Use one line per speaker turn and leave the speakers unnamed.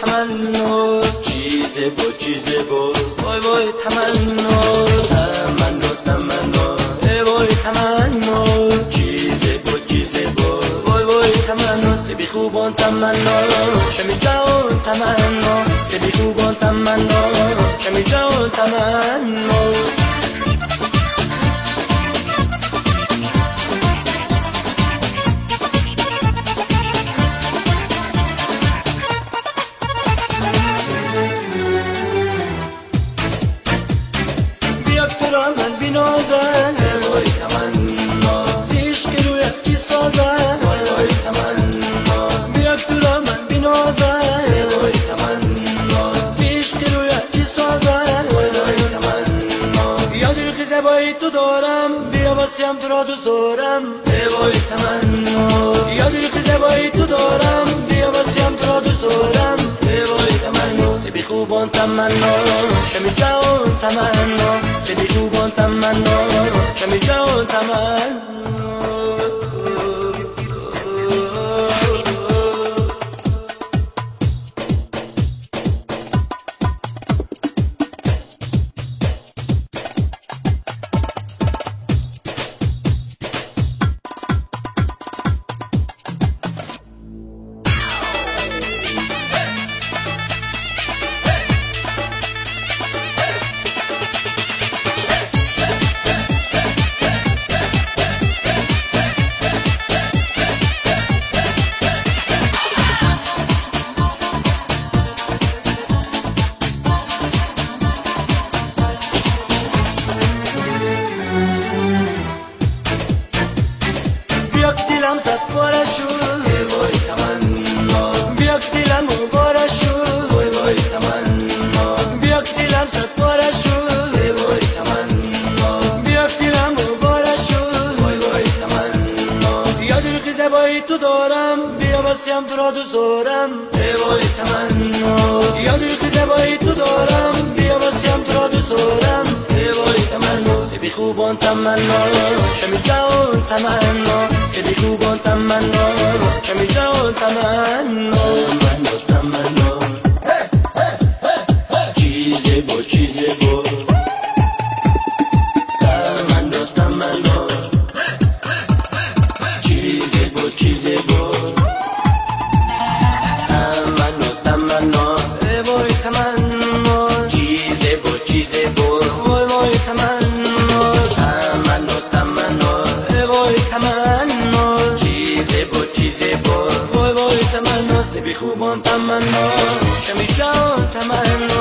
تمنا چیزه با وای وای تمنا تمنا وای تمنا چیزه با وای وای تمنا سبی خوبان تمنا شمی جان تمنا سبی خوبان تمنا شمی جان تمنا من بینازن وای تمنا زیش که روی کی سازن وای تمنا بیا تو را من بینازن وای تمنا زیش که روی کی سازن وای تمنا یاد رو زیبایی تو دارم بیا واسیم تو را دوست دارم وای تمنا یاد رو زیبایی تو دارم بیا واسیم تو را دوست دارم وای تمنا سبی خوبان تمنا شمی جان تمنا سبی خوبان تمنا شمی جان تمنا دیلم زد باره شد وای تمنا بیاک دیلم باره شد وای تمنا بیاک دیلم زد باره شد وای تمنا بیاک دیلم باره شد وای تمنا یاد رو که زیبایی تو دارم بیا واسیم تو را دوست دارم وای تمنا یاد رو که زیبایی تو دارم بیا واسیم تو را دوست دارم وای تمنا سبی خوبان تمنا شمی جان تمنا سبی خوبان تمنا شمی جان تمنا تمنا چیزه با تمنا تمنا چیزه با تمنا وای تمنا چیزه با وای وای تمنا تمنا وای تمنا چیزه با وای وای تمنا سبی خوبان تمنا شمی جان تمنا